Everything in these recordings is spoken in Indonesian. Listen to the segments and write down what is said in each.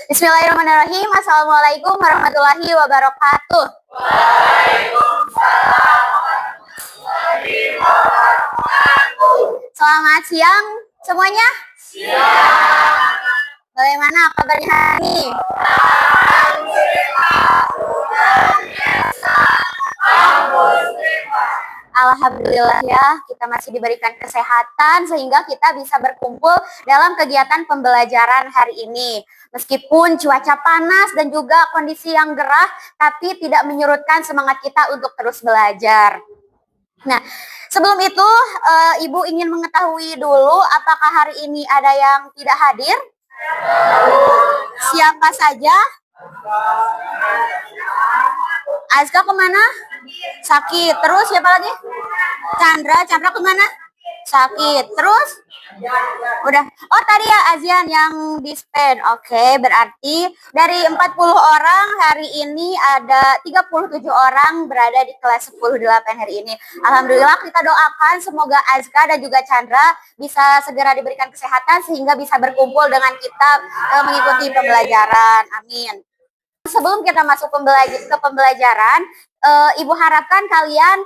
Bismillahirrahmanirrahim. Assalamualaikum warahmatullahi wabarakatuh. Waalaikumsalam warahmatullahi wabarakatuh. Selamat siang semuanya. Siang. Bagaimana kabarnya hari ini? Alhamdulillah, luar biasa. Alhamdulillah ya, kita masih diberikan kesehatan sehingga kita bisa berkumpul dalam kegiatan pembelajaran hari ini. Meskipun cuaca panas dan juga kondisi yang gerah, tapi tidak menyurutkan semangat kita untuk terus belajar. Nah, sebelum itu Ibu ingin mengetahui dulu apakah hari ini ada yang tidak hadir? Siapa saja? Azka kemana? Sakit. Terus siapa lagi? Chandra kemana? Sakit. Terus? Udah. Oh tadi ya Azian yang dispen. Oke, berarti dari 40 orang hari ini ada 37 orang berada di kelas 10-8 hari ini. Alhamdulillah, kita doakan semoga Azka dan juga Chandra bisa segera diberikan kesehatan sehingga bisa berkumpul dengan kita mengikuti pembelajaran. Amin. Sebelum kita masuk ke pembelajaran, Ibu harapkan kalian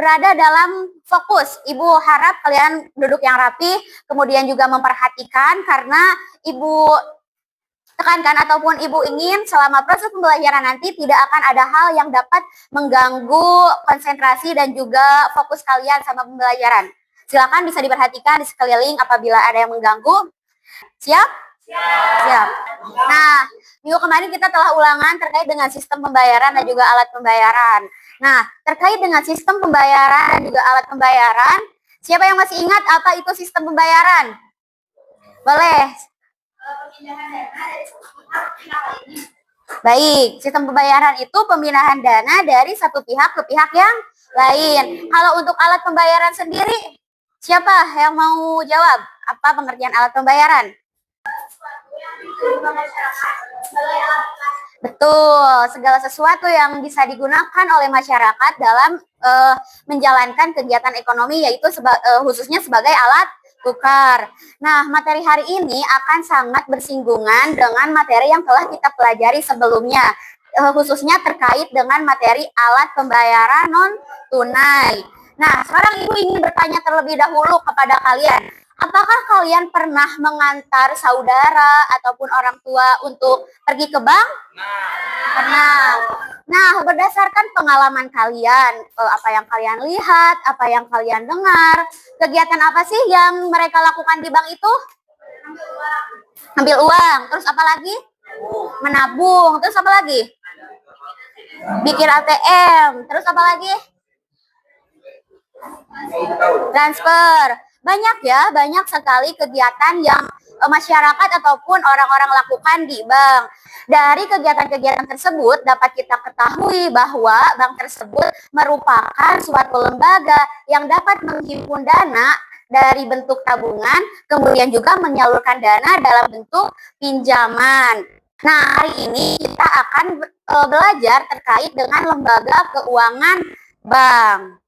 berada dalam fokus. Ibu harap kalian duduk yang rapi, kemudian juga memperhatikan karena Ibu tekankan ataupun Ibu ingin selama proses pembelajaran nanti tidak akan ada hal yang dapat mengganggu konsentrasi dan juga fokus kalian sama pembelajaran. Silakan bisa diperhatikan di sekeliling apabila ada yang mengganggu. Siap? Siap. Nah, minggu kemarin kita telah ulangan terkait dengan sistem pembayaran dan juga alat pembayaran. Nah, terkait dengan sistem pembayaran dan juga alat pembayaran, siapa yang masih ingat apa itu sistem pembayaran? Boleh. Baik, sistem pembayaran itu pemindahan dana dari satu pihak ke pihak yang lain. Kalau untuk alat pembayaran sendiri, siapa yang mau jawab? Apa pengertian alat pembayaran? Betul, segala sesuatu yang bisa digunakan oleh masyarakat dalam menjalankan kegiatan ekonomi, yaitu khususnya sebagai alat tukar. Nah, materi hari ini akan sangat bersinggungan dengan materi yang telah kita pelajari sebelumnya, khususnya terkait dengan materi alat pembayaran non-tunai. Nah, sekarang Ibu ingin bertanya terlebih dahulu kepada kalian. Apakah kalian pernah mengantar saudara ataupun orang tua untuk pergi ke bank? Pernah. Nah, berdasarkan pengalaman kalian, apa yang kalian lihat, apa yang kalian dengar, kegiatan apa sih yang mereka lakukan di bank itu? Ambil uang. Terus apa lagi? Menabung. Terus apa lagi? Bikin ATM. Terus apa lagi? Transfer. Banyak ya, banyak sekali kegiatan yang masyarakat ataupun orang-orang lakukan di bank. Dari kegiatan-kegiatan tersebut dapat kita ketahui bahwa bank tersebut merupakan suatu lembaga yang dapat menghimpun dana dari bentuk tabungan, kemudian juga menyalurkan dana dalam bentuk pinjaman. Nah, hari ini kita akan belajar terkait dengan lembaga keuangan bank.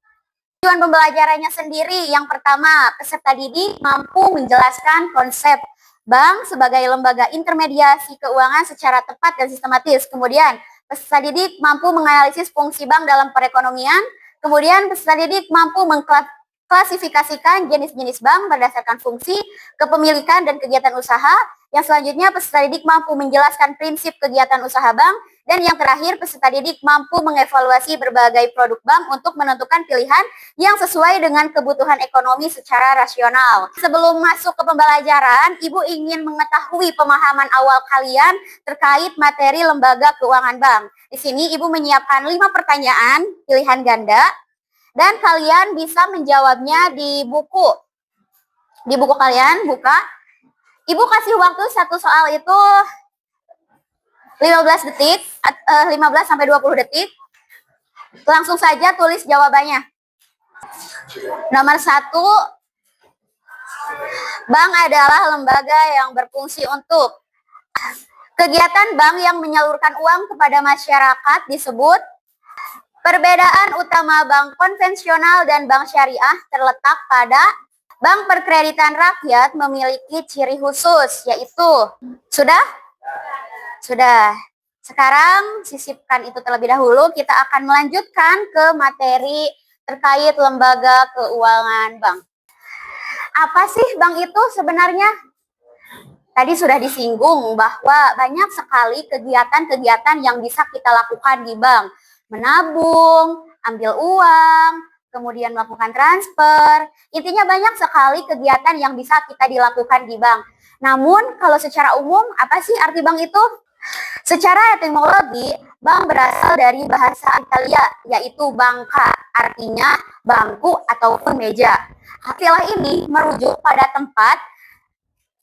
Tujuan pembelajarannya sendiri, yang pertama, peserta didik mampu menjelaskan konsep bank sebagai lembaga intermediasi keuangan secara tepat dan sistematis. Kemudian, peserta didik mampu menganalisis fungsi bank dalam perekonomian. Kemudian, peserta didik mampu mengklasifikasikan jenis-jenis bank berdasarkan fungsi, kepemilikan, dan kegiatan usaha. Yang selanjutnya, peserta didik mampu menjelaskan prinsip kegiatan usaha bank. Dan yang terakhir, peserta didik mampu mengevaluasi berbagai produk bank untuk menentukan pilihan yang sesuai dengan kebutuhan ekonomi secara rasional. Sebelum masuk ke pembelajaran, Ibu ingin mengetahui pemahaman awal kalian terkait materi lembaga keuangan bank. Di sini Ibu menyiapkan 5 pertanyaan pilihan ganda dan kalian bisa menjawabnya di buku. Di buku kalian, buka. Ibu kasih waktu satu soal itu 15 detik, 15 sampai 20 detik. Langsung saja tulis jawabannya. Nomor 1, bank adalah lembaga yang berfungsi untuk kegiatan bank yang menyalurkan uang kepada masyarakat disebut. Perbedaan utama bank konvensional dan bank syariah terletak pada bank perkreditan rakyat memiliki ciri khusus, yaitu sudah Sudah. Sekarang sisipkan itu terlebih dahulu. Kita akan melanjutkan ke materi terkait lembaga keuangan bank. Apa sih bank itu sebenarnya? Tadi sudah disinggung bahwa banyak sekali kegiatan-kegiatan yang bisa kita lakukan di bank. Menabung, ambil uang, kemudian melakukan transfer. Intinya banyak sekali kegiatan yang bisa kita dilakukan di bank. Namun kalau secara umum, apa sih arti bank itu? Secara etimologi, bank berasal dari bahasa Italia, yaitu banca, artinya bangku ataupun meja. Istilah ini merujuk pada tempat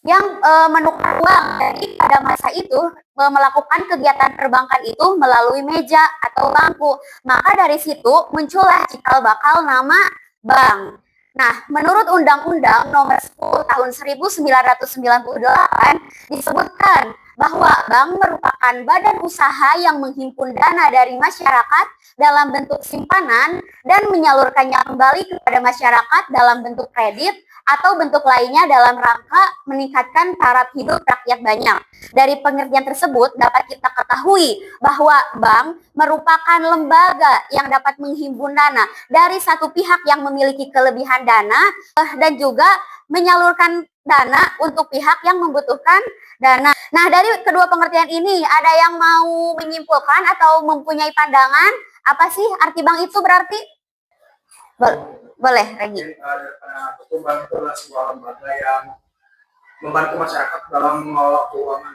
yang menukar uang. Jadi pada masa itu melakukan kegiatan perbankan itu melalui meja atau bangku. Maka dari situ muncullah cikal bakal nama bank. Nah, menurut Undang-Undang Nomor 10 Tahun 1998 disebutkan bahwa bank merupakan badan usaha yang menghimpun dana dari masyarakat dalam bentuk simpanan dan menyalurkannya kembali kepada masyarakat dalam bentuk kredit atau bentuk lainnya dalam rangka meningkatkan taraf hidup rakyat banyak. Dari pengertian tersebut dapat kita ketahui bahwa bank merupakan lembaga yang dapat menghimpun dana dari satu pihak yang memiliki kelebihan dana dan juga menyalurkan dana untuk pihak yang membutuhkan dana. Nah, dari kedua pengertian ini ada yang mau menyimpulkan atau mempunyai pandangan apa sih arti bank itu berarti? Boleh, Regi. Bank itu adalah sebuah lembaga yang membantu masyarakat dalam mengelola keuangan.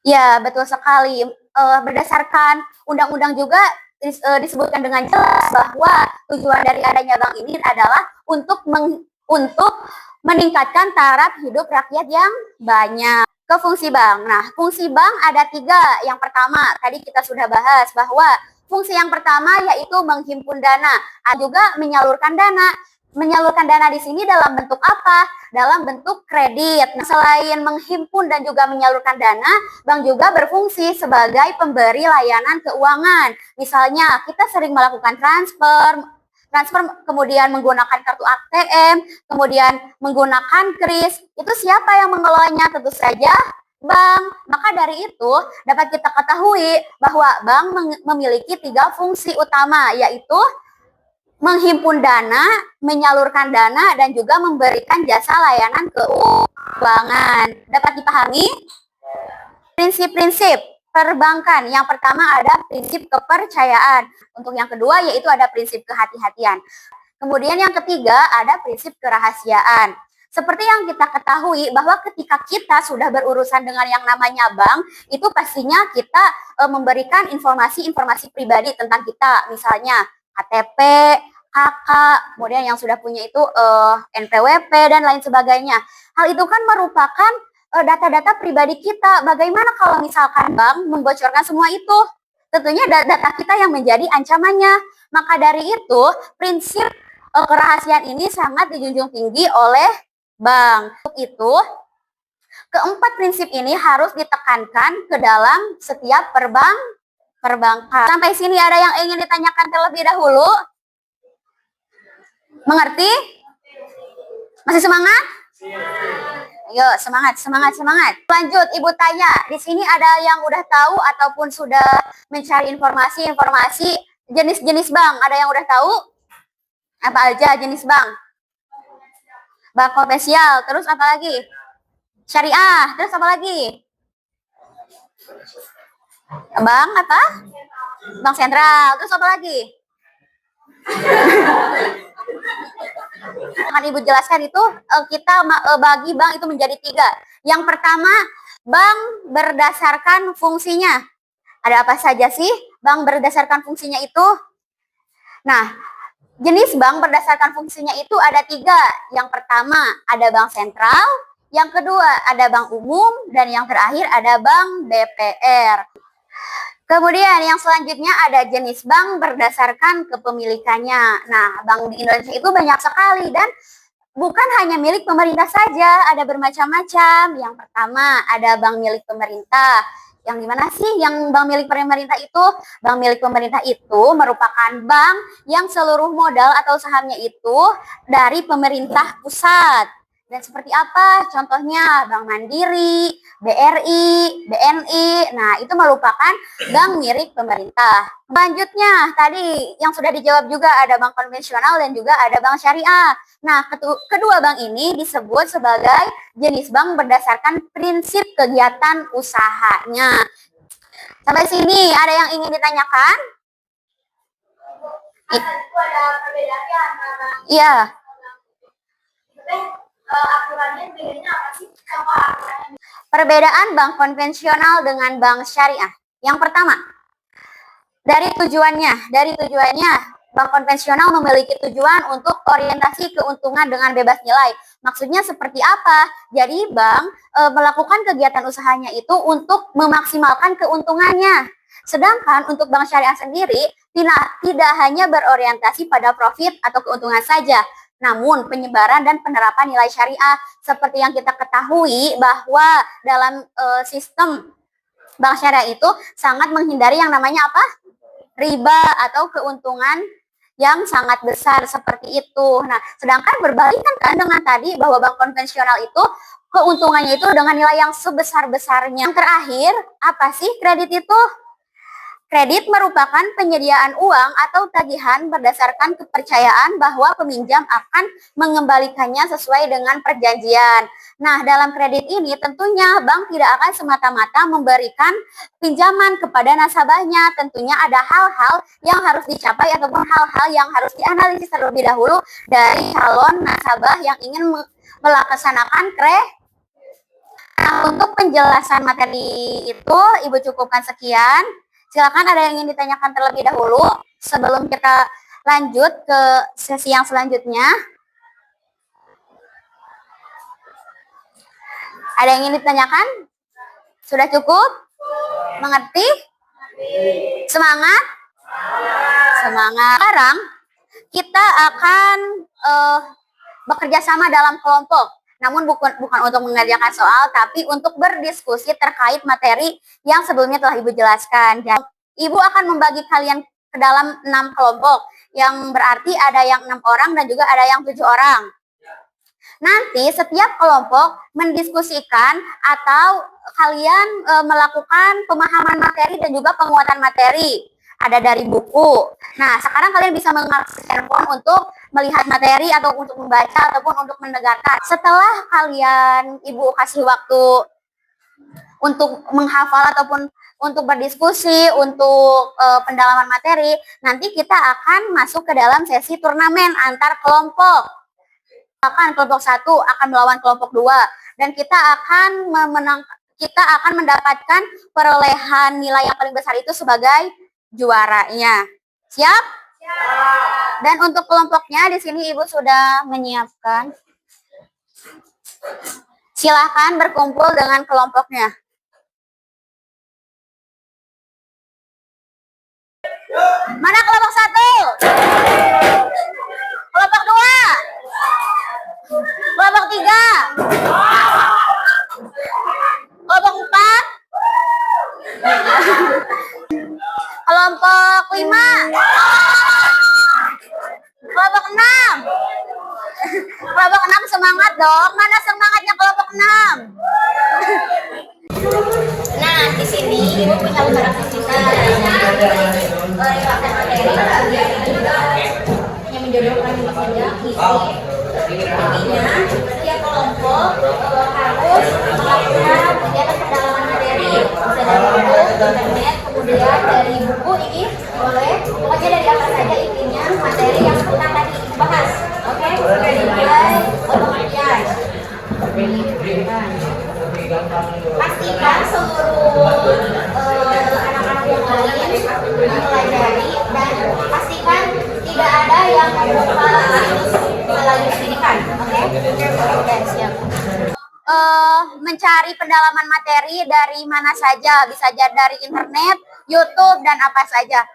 Ya, betul sekali. Berdasarkan undang-undang juga disebutkan dengan jelas bahwa tujuan dari adanya bank ini adalah untuk meningkatkan taraf hidup rakyat yang banyak. Ke fungsi bank. Nah, fungsi bank ada 3. Yang pertama, tadi kita sudah bahas bahwa fungsi yang pertama yaitu menghimpun dana, juga menyalurkan dana. Menyalurkan dana di sini dalam bentuk apa? Dalam bentuk kredit. Nah, selain menghimpun dan juga menyalurkan dana, bank juga berfungsi sebagai pemberi layanan keuangan. Misalnya, kita sering melakukan transfer kemudian menggunakan kartu ATM, kemudian menggunakan kris. Itu siapa yang mengelolanya? Tentu saja bank. Maka dari itu dapat kita ketahui bahwa bank memiliki 3 fungsi utama, yaitu menghimpun dana, menyalurkan dana, dan juga memberikan jasa layanan keuangan. Dapat dipahami? Prinsip-prinsip perbankan. Yang pertama ada prinsip kepercayaan. Untuk yang kedua yaitu ada prinsip kehati-hatian. Kemudian yang ketiga ada prinsip kerahasiaan. Seperti yang kita ketahui bahwa ketika kita sudah berurusan dengan yang namanya bank, itu pastinya kita memberikan informasi-informasi pribadi tentang kita. Misalnya KTP, KK, kemudian yang sudah punya itu NPWP dan lain sebagainya. Hal itu kan merupakan data-data pribadi kita. Bagaimana kalau misalkan bank membocorkan semua itu? Tentunya data kita yang menjadi ancamannya. Maka dari itu, prinsip kerahasiaan ini sangat dijunjung tinggi oleh bank. Untuk itu, keempat prinsip ini harus ditekankan ke dalam setiap perbankan. Sampai sini ada yang ingin ditanyakan terlebih dahulu? Mengerti? Masih semangat? Ayo, semangat. Lanjut, Ibu tanya. Di sini ada yang udah tahu ataupun sudah mencari informasi jenis-jenis bank. Ada yang udah tahu? Apa aja jenis bank? Bank komersial. Terus apa lagi? Syariah. Terus apa lagi? Bank apa? Bank sentral. Terus apa lagi? Akan Ibu jelaskan itu kita bagi bank itu menjadi 3. Yang pertama, bank berdasarkan fungsinya. Ada apa saja sih bank berdasarkan fungsinya itu? Nah, jenis bank berdasarkan fungsinya itu ada 3. Yang pertama ada bank sentral, yang kedua ada bank umum, dan yang terakhir ada bank DPR. Kemudian yang selanjutnya ada jenis bank berdasarkan kepemilikannya. Nah, bank di Indonesia itu banyak sekali dan bukan hanya milik pemerintah saja, ada bermacam-macam. Yang pertama ada bank milik pemerintah. Yang gimana sih yang bank milik pemerintah itu? Bank milik pemerintah itu merupakan bank yang seluruh modal atau sahamnya itu dari pemerintah pusat. Dan seperti apa? Contohnya Bank Mandiri, BRI, BNI. Nah, itu merupakan bank milik pemerintah. Selanjutnya, tadi yang sudah dijawab juga ada bank konvensional dan juga ada bank syariah. Nah, kedua bank ini disebut sebagai jenis bank berdasarkan prinsip kegiatan usahanya. Sampai sini ada yang ingin ditanyakan? Itu ada perbedaannya antara iya. Aturannya bedanya apa sih? Perbedaan bank konvensional dengan bank syariah. Yang pertama, dari tujuannya, bank konvensional memiliki tujuan untuk orientasi keuntungan dengan bebas nilai. Maksudnya seperti apa? Jadi bank melakukan kegiatan usahanya itu untuk memaksimalkan keuntungannya. Sedangkan untuk bank syariah sendiri tidak hanya berorientasi pada profit atau keuntungan saja, namun penyebaran dan penerapan nilai syariah. Seperti yang kita ketahui bahwa dalam sistem bank syariah itu sangat menghindari yang namanya apa? Riba atau keuntungan yang sangat besar seperti itu. Nah, sedangkan berbalikan kan dengan tadi bahwa bank konvensional itu keuntungannya itu dengan nilai yang sebesar-besarnya. Yang terakhir, apa sih kredit itu? Kredit merupakan penyediaan uang atau tagihan berdasarkan kepercayaan bahwa peminjam akan mengembalikannya sesuai dengan perjanjian. Nah, dalam kredit ini tentunya bank tidak akan semata-mata memberikan pinjaman kepada nasabahnya. Tentunya ada hal-hal yang harus dicapai ataupun hal-hal yang harus dianalisis terlebih dahulu dari calon nasabah yang ingin melaksanakan kredit. Nah, untuk penjelasan materi itu, Ibu cukupkan sekian. Silakan ada yang ingin ditanyakan terlebih dahulu sebelum kita lanjut ke sesi yang selanjutnya. Ada yang ingin ditanyakan? Sudah cukup? Mengerti? Semangat? Semangat. Sekarang kita akan bekerja sama dalam kelompok. Namun bukan untuk mengerjakan soal, tapi untuk berdiskusi terkait materi yang sebelumnya telah Ibu jelaskan. Dan Ibu akan membagi kalian ke dalam 6 kelompok, yang berarti ada yang 6 orang dan juga ada yang 7 orang. Nanti setiap kelompok mendiskusikan atau kalian melakukan pemahaman materi dan juga penguatan materi. Ada dari buku. Nah, sekarang kalian bisa mengakses handphone untuk melihat materi atau untuk membaca ataupun untuk mendengarkan. Setelah kalian Ibu kasih waktu untuk menghafal ataupun untuk berdiskusi, untuk pendalaman materi, nanti kita akan masuk ke dalam sesi turnamen antar kelompok. Kelompok 1 akan melawan kelompok 2 dan kita akan mendapatkan perolehan nilai yang paling besar itu sebagai juaranya. Siap? Siap. Dan untuk kelompoknya di sini Ibu sudah menyiapkan. Silahkan berkumpul dengan kelompoknya. Mana kelompok 1? Kelompok 2? Kelompok 3? Kelompok 4? Kelompok 5? Kelompok 6? Kelompok 6 semangat dong. Mana semangatnya kelompok 6? Nah, di sini Ibu punya lembar aktivitas yang menjodohkan saja intinya setiap kelompok harus melakukan kegiatan pendalaman materi, bisa dari buku, internet, kemudian dari buku ini boleh pokoknya dari apa saja intinya materi yang kita tadi bahas. Oke, dimulai pengertian. Pastikan seluruh anak-anak yang lain mempelajari dan pastikan tidak ada yang membuka lagi pendidikan. Oke, siap. Mencari pendalaman materi dari mana saja, bisa jadi dari internet, YouTube, dan apa saja.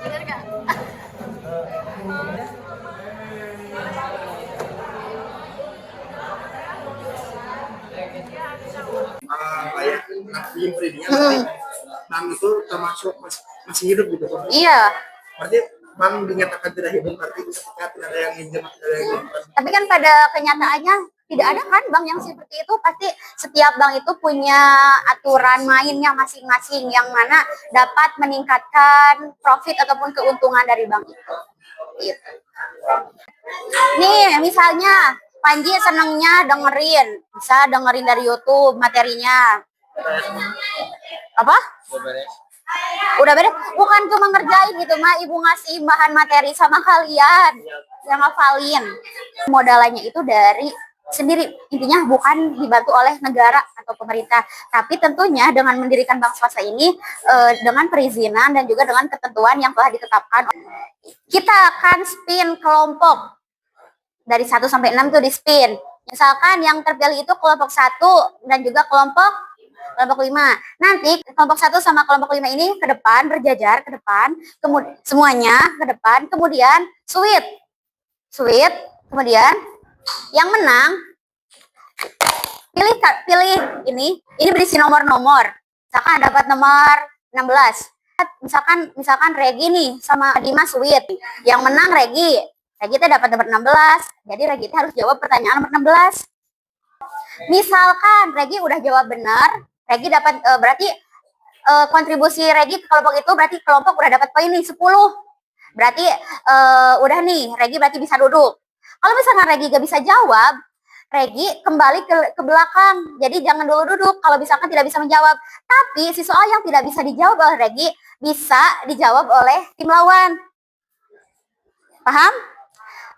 Bener gak? Infridia, berarti bank itu termasuk masih hidup gitu kan? Iya. Berarti bank dinyatakan tidak hidup berarti ketika tidak ada yang minjem, tidak ada yang nyimpan. Tapi kan pada kenyataannya tidak ada kan bank yang seperti itu. Pasti setiap bank itu punya aturan mainnya masing-masing yang mana dapat meningkatkan profit ataupun keuntungan dari bank itu. Gitu. Nih, misalnya Panji senengnya bisa dengerin dari YouTube materinya. Apa? Udah beres? Bukan cuma ngerjain gitu mah, ibu ngasih bahan materi sama kalian yang ngafalin. Modalnya itu dari sendiri, intinya bukan dibantu oleh negara atau pemerintah, tapi tentunya dengan mendirikan bank swasta ini dengan perizinan dan juga dengan ketentuan yang telah ditetapkan. Kita akan spin kelompok dari 1 sampai 6 tuh di spin. Misalkan yang terpilih itu kelompok 1 dan juga kelompok 5. Nanti kelompok 1 sama kelompok 5 ini ke depan, berjajar ke depan, kemudian semuanya ke depan, kemudian sweet, kemudian yang menang pilih ini berisi nomor-nomor. Misalkan dapat nomor 16. Misalkan Regi nih sama Dimas sweet. Yang menang Regi itu dapat nomor 16. Jadi Regi harus jawab pertanyaan nomor 16. Misalkan Regi udah jawab benar, Regi dapat berarti kontribusi Regi ke kelompok itu berarti kelompok udah dapat poin nih 10. Berarti udah nih, Regi berarti bisa duduk. Kalau misalkan Regi gak bisa jawab, Regi kembali ke belakang. Jadi jangan dulu duduk kalau misalkan tidak bisa menjawab. Tapi si soal yang tidak bisa dijawab oleh Regi bisa dijawab oleh tim lawan. Paham?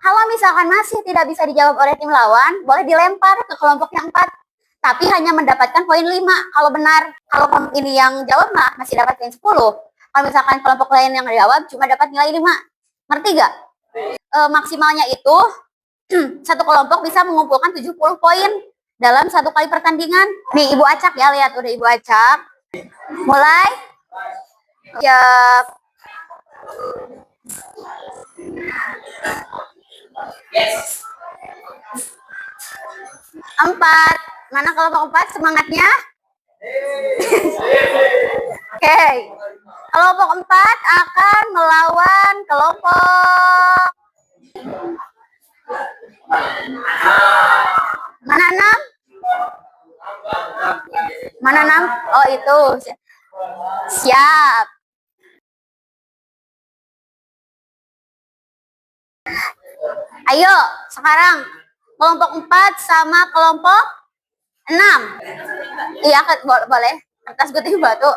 Kalau misalkan masih tidak bisa dijawab oleh tim lawan, boleh dilempar ke kelompok yang 4. Tapi hanya mendapatkan poin 5 kalau benar. Kalau kelompok ini yang jawab masih dapat poin 10. Kalau misalkan kelompok lain yang jawab cuma dapat nilai 5. Ngerti gak? Maksimalnya itu satu kelompok bisa mengumpulkan 70 poin dalam satu kali pertandingan. Nih Ibu acak ya, lihat udah Ibu acak. Mulai. Siap. Yes. 4. Mana kelompok 4 semangatnya? Oke. Kelompok 4 akan melawan kelompok mana 6? Mana 6? Oh itu. Siap. Ayo, sekarang kelompok 4 sama kelompok 6. Iya, boleh. Kertas gunting batu.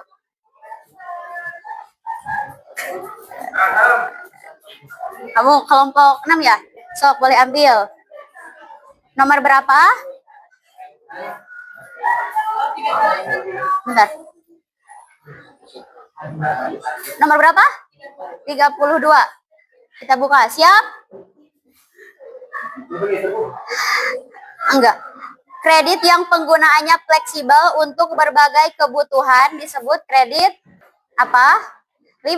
Kamu kelompok 6 ya? Sok, boleh ambil. Nomor berapa? Bentar. Nomor berapa? 32. Kita buka. Siap? Enggak. Kredit yang penggunaannya fleksibel untuk berbagai kebutuhan disebut kredit apa? 5,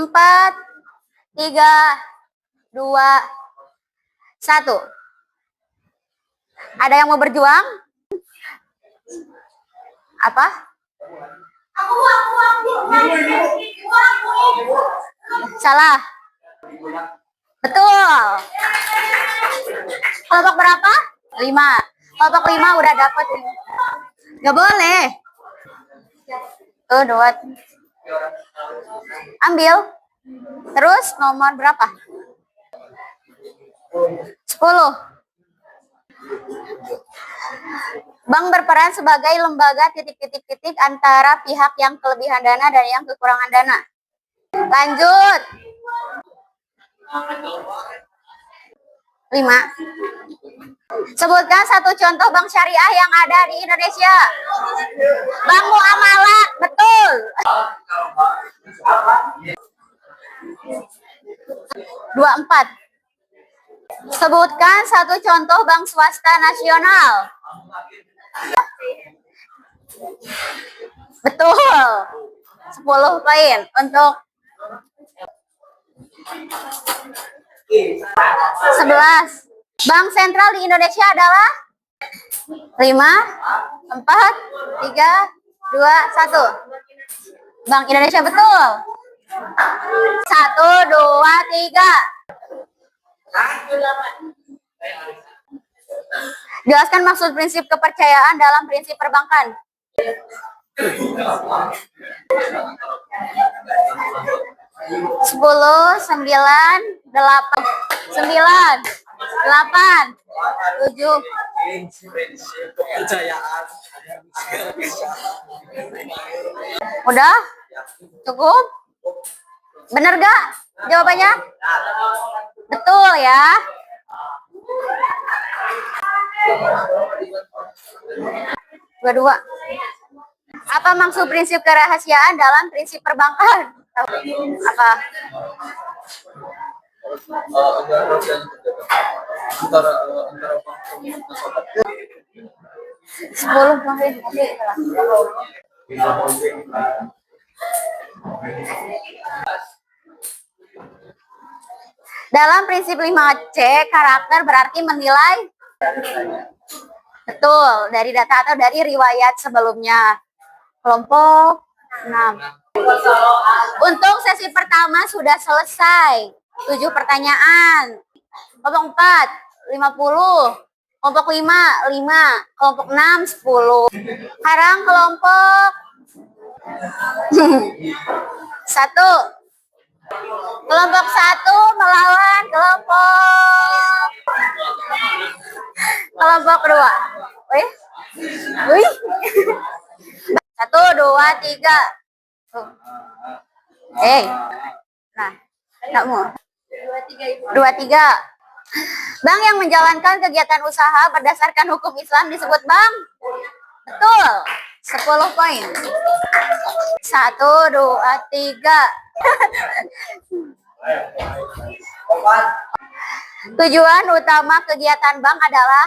4, 3, 2, 1. Ada yang mau berjuang? Apa? Salah. Betul. Kelompok berapa? 5. Kelompok 5 udah dapat. Gak boleh. Tuh, 2. Ambil. Terus nomor berapa? 10. Bank berperan sebagai lembaga titik-titik-titik antara pihak yang kelebihan dana dan yang kekurangan dana. Lanjut. 5. Sebutkan satu contoh bank syariah yang ada di Indonesia. Bank Muamalat, betul. 24. Sebutkan satu contoh bank swasta nasional. Betul. 10 poin untuk 11. Bank sentral di Indonesia adalah 5, 4, 3, 2, 1. Bank Indonesia betul. 1, 2, 3. Jelaskan maksud prinsip kepercayaan dalam prinsip perbankan. 10, 9, 8, 9, 8, 7. Udah? Cukup? Bener gak jawabannya? Betul ya. Dua-dua. Apa maksud prinsip kerahasiaan dalam prinsip perbankan? Apa? Sepuluh kemarin. Dalam prinsip 5C, karakter berarti menilai. Betul, dari data atau dari riwayat sebelumnya. Kelompok 6. Untuk sesi pertama sudah selesai. 7 pertanyaan. Kelompok 4, 50. Kelompok 5, 5. Kelompok 6, 10. Sekarang kelompok 1. Kelompok 1 melawan kelompok 2. Wih. 1, 2, 3. Nah, kamu 2, 3. Bank yang menjalankan kegiatan usaha berdasarkan hukum Islam disebut bank. Betul. 10 poin. 1, 2, 3. Tujuan utama kegiatan bank adalah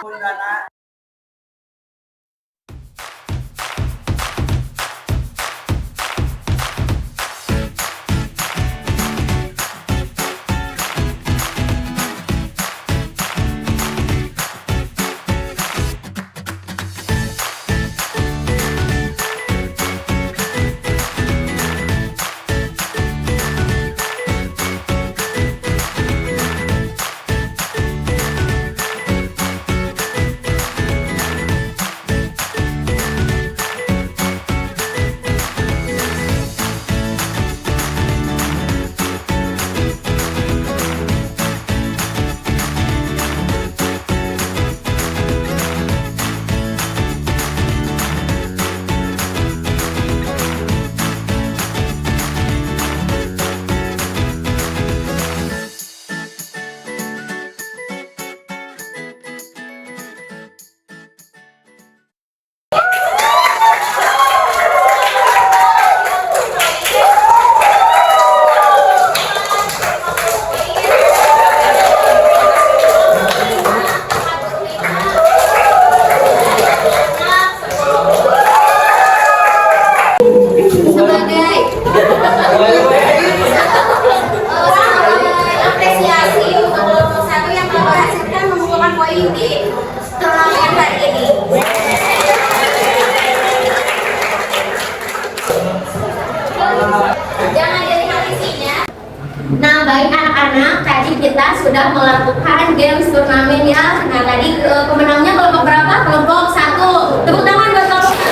Nah, baik anak-anak, tadi kita sudah melakukan games turnamen ya. Nah, tadi pemenangnya kelompok berapa? Kelompok 1. Tepuk tangan buat kelompok 1.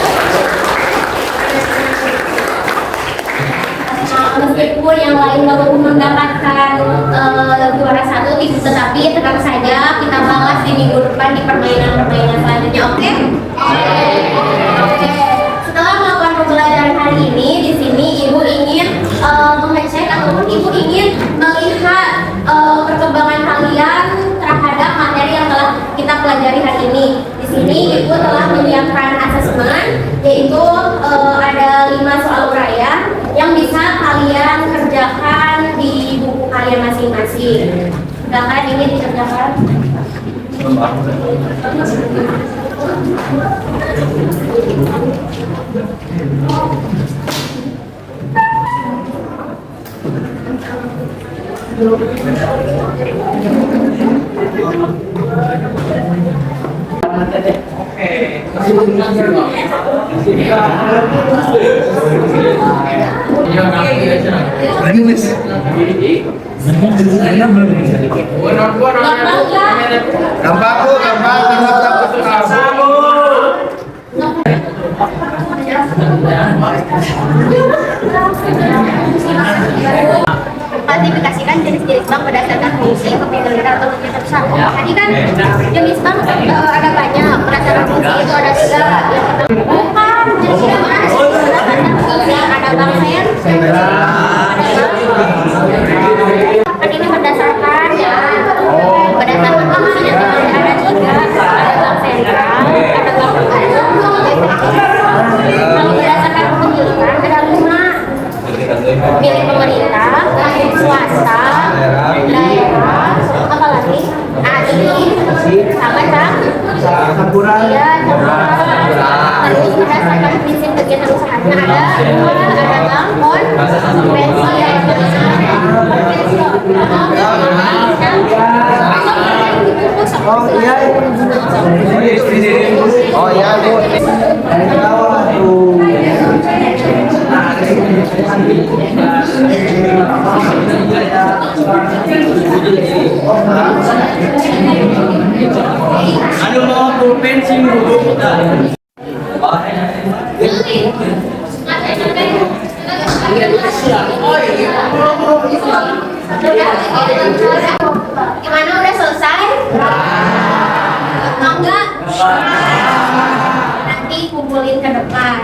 Meskipun yang lain baru mendapatkan juara 1, tetapi tetap saja kita balas di minggu depan di permainan-permainan selanjutnya. Oke? Oke. Setelah melakukan pembelajaran hari ini, di sini Ibu ingin mengecek ataupun Ibu ingin melihat perkembangan kalian terhadap materi yang telah kita pelajari hari ini. Di sini Ibu telah menyiapkan asesmen, yaitu ada 5 soal uraian yang bisa kalian kerjakan di buku kalian masing-masing. Silakan ini dikerjakan. Oke. Klasifikasikan jenis-jenis bank berdasarkan fungsi, kepemilikan atau kegiatan usaha. Tadi kan jenis bank ada banyak, berdasarkan fungsi itu ada 3. Yang pertama bukan jenis bank berdasarkan fungsi, ada bank sentral, kan ini berdasarkan ya, berdasarkan fungsinya ada 3, ada bank sentral, ada bank kalau berdasarkan kepemilikan ada 5, milik pemerintah, swasta, daerah, apa lagi? Sama kan? Iya, terus berdasarkan prinsip kegiatan usahanya ada bank, on, pensi, Oh iya, Bu. Anu mau pulpen sih dulu. Gimana, udah selesai? Mau enggak? Nanti kumpulin ke depan.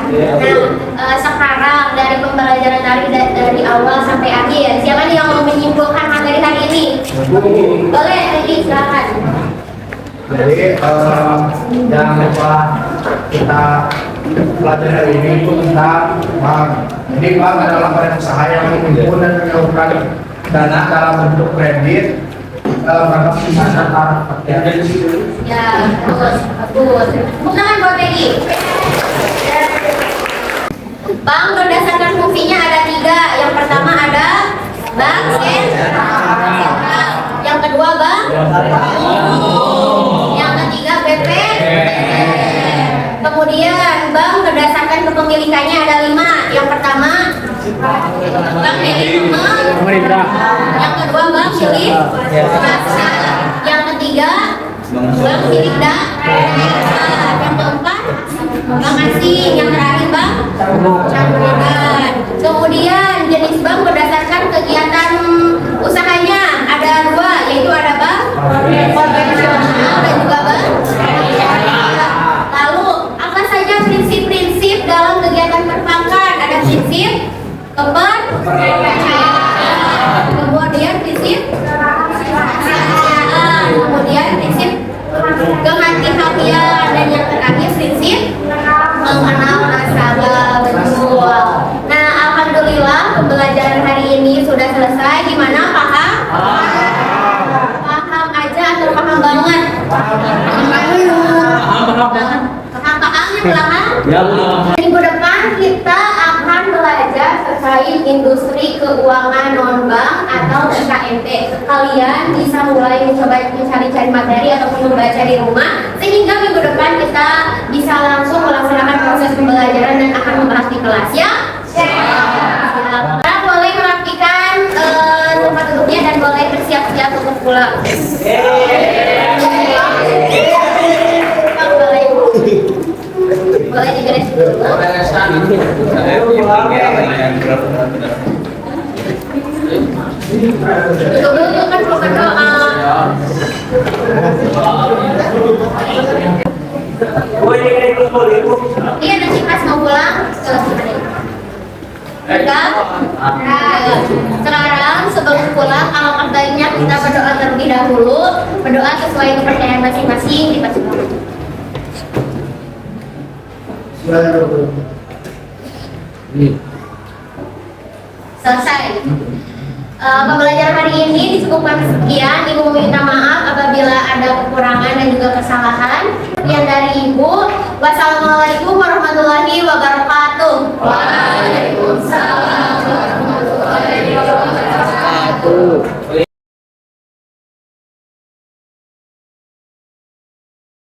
Nah, sekarang dari pembelajaran dari awal sampai akhir, siapa nih yang mau menyimpulkan materi hari ini? Boleh, Riki, silakan. Jadi jangan lupa kita belajar hari ini itu tentang bank. Jadi bank adalah badan usaha yang menghimpun dan menyalurkan dana dalam bentuk kredit pada pinjaman taraf rakyat. Ya, bagus. Tangan buat Peggy. Bank berdasarkan fungsinya ada 3. Yang pertama ada bank sentral. Yang kedua bank. Yang ketiga BP. Kemudian bank berdasarkan kepemilikannya ada 5. Yang pertama bank milik pemerintah. Yang kedua bank milik swasta. Yang ketiga bank milik daerah. Yang keempat bank asing. Yang terakhir bank campuran. Kemudian jenis bank berdasarkan kegiatan usahanya ada 2, yaitu ada bank konvensional dan juga bank syariah. Lalu apa saja prinsip-prinsip dalam kegiatan perbankan? Ada prinsip kepercayaan, kemudian prinsip kerahasiaan, kemudian prinsip kehati-hatian, dan yang terakhir prinsip mengenal nasabah. Betul. Nah, alhamdulillah pembelajaran hari ini sudah selesai. Gimana, paham? Paham aja atau paham banget? Paham-pahamnya belahan? Ya, Bu. Minggu depan kita akan belajar terkait industri keuangan non-bank atau IKNT. Kalian bisa mulai mencoba mencari-cari materi ataupun membaca di rumah, sehingga minggu depan kita bisa langsung melaksanakan proses pembelajaran dan akan membahas di kelas, ya? Kita boleh merapikan tempat duduknya dan boleh bersiap-siap untuk pulang. Boleh diberes dulu. Dulu kan belum berdoa. Iya, nanti pas mau pulang enggak? Sekarang sebelum pulang, alangkah baiknya kita berdoa terlebih dahulu. Berdoa sesuai kepercayaan masing-masing. Selesai. Pembelajaran hari ini disebutkan sekian. Ibu minta maaf apabila ada kekurangan dan juga kesalahan.